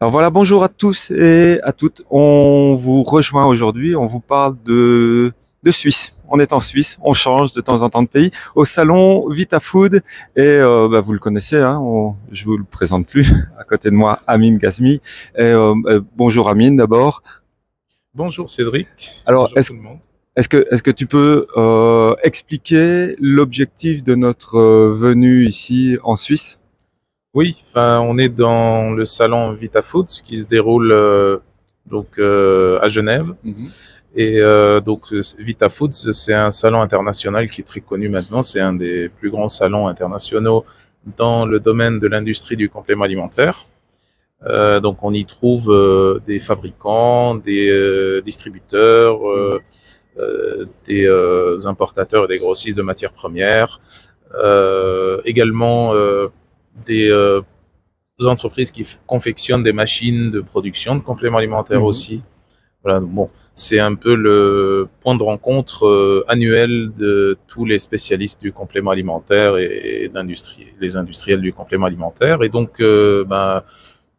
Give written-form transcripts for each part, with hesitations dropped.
Alors voilà, bonjour à tous et à toutes. On vous rejoint aujourd'hui, on vous parle de Suisse. On est en Suisse, on change de temps en temps de pays, au salon VitaFood et vous le connaissez, hein, je vous le présente plus. À côté de moi, Amine Gazmi. Bonjour Amine d'abord. Bonjour Cédric, Alors bonjour tout le monde. est-ce que tu peux expliquer l'objectif de notre venue ici en Suisse? Oui, enfin, on est dans le salon VitaFoods qui se déroule à Genève. Et VitaFoods, c'est un salon international qui est très connu maintenant. C'est un des plus grands salons internationaux dans le domaine de l'industrie du complément alimentaire. Donc on y trouve des fabricants, des distributeurs, des importateurs et des grossistes de matières premières, également des entreprises qui confectionnent des machines de production de compléments alimentaires aussi. Voilà, bon, c'est un peu le point de rencontre annuel de tous les spécialistes du complément alimentaire et les industriels du complément alimentaire. Et donc,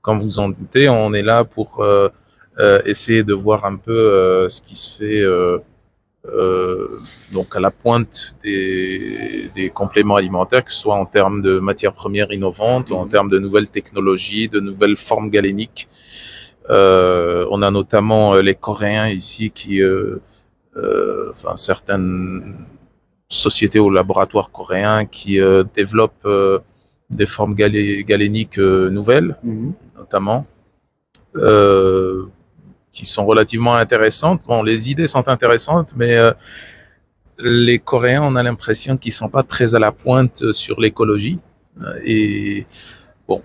comme vous en doutez, on est là pour essayer de voir un peu ce qui se fait donc à la pointe des compléments alimentaires, que ce soit en termes de matières premières innovantes, en termes de nouvelles technologies, de nouvelles formes galéniques. On a notamment les Coréens ici qui, certaines sociétés ou laboratoires coréens qui développent des formes galéniques nouvelles, notamment. Qui sont relativement intéressantes. Bon, les idées sont intéressantes, mais les Coréens, on a l'impression qu'ils sont pas très à la pointe sur l'écologie. Et bon,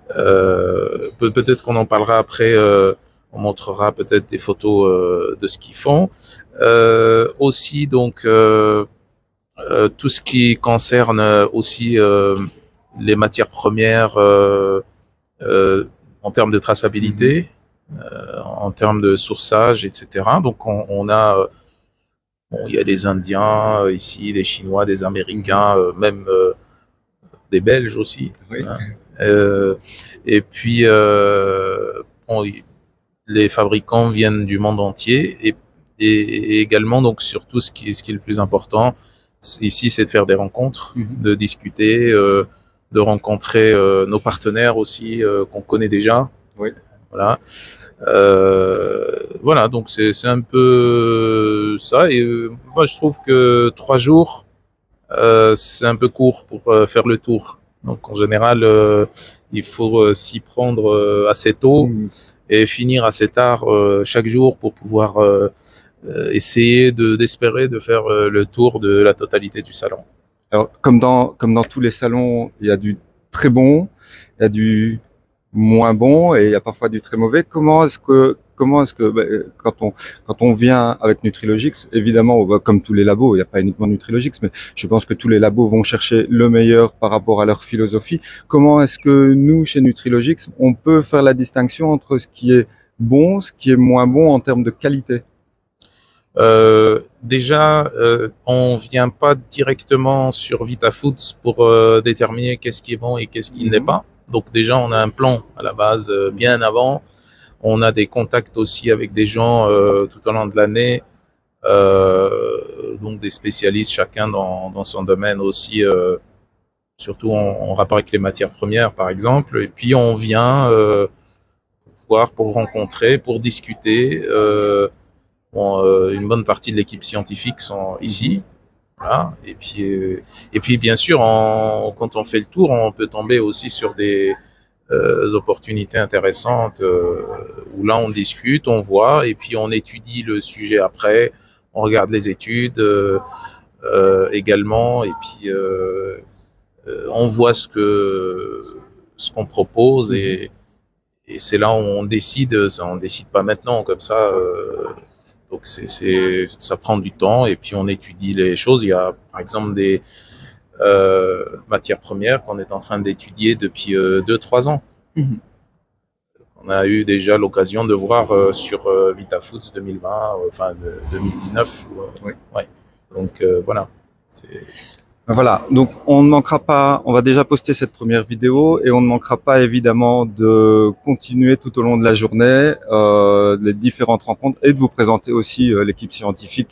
peut-être qu'on en parlera après. On montrera peut-être des photos de ce qu'ils font. Aussi, donc, tout ce qui concerne aussi les matières premières en termes de traçabilité. En termes de sourçage, etc. Donc on a, il y a des Indiens ici, des Chinois, des Américains, même des Belges aussi. Oui. Et puis les fabricants viennent du monde entier et également donc surtout ce qui est le plus important ici, c'est de faire des rencontres, de discuter, de rencontrer nos partenaires aussi qu'on connaît déjà. Oui. Voilà. Voilà, donc c'est un peu ça. Et moi, je trouve que 3 jours, c'est un peu court pour faire le tour. Donc, en général, il faut s'y prendre assez tôt et finir assez tard chaque jour pour pouvoir essayer d'espérer de faire le tour de la totalité du salon. Alors, comme dans tous les salons, il y a du très bon, il y a du moins bon et il y a parfois du très mauvais. Comment est-ce que quand on vient avec Nutrilogix, évidemment, comme tous les labos, il n'y a pas uniquement Nutrilogix, mais je pense que tous les labos vont chercher le meilleur par rapport à leur philosophie. Comment est-ce que nous, chez Nutrilogix, on peut faire la distinction entre ce qui est bon, ce qui est moins bon en termes de qualité? Déjà, on vient pas directement sur VitaFoods pour déterminer qu'est-ce qui est bon et qu'est-ce qui n'est pas. Donc déjà, on a un plan à la base bien avant. On a des contacts aussi avec des gens tout au long de l'année, donc des spécialistes chacun dans son domaine aussi, surtout en rapport avec les matières premières par exemple. Et puis on vient pour rencontrer, pour discuter. Une bonne partie de l'équipe scientifique sont ici. Voilà. Et puis bien sûr, quand on fait le tour, on peut tomber aussi sur des opportunités intéressantes où là on discute, on voit et puis on étudie le sujet après, on regarde les études également et puis on voit ce qu'on propose et c'est là où on décide pas maintenant comme ça. Donc ça prend du temps et puis on étudie les choses. Il y a par exemple des matières premières qu'on est en train d'étudier depuis 2-3 ans. On a eu déjà l'occasion de voir sur VitaFoods 2020, 2019. Oui. Ouais. Donc voilà. Voilà, donc on ne manquera pas, on va déjà poster cette première vidéo et on ne manquera pas évidemment de continuer tout au long de la journée les différentes rencontres et de vous présenter aussi l'équipe scientifique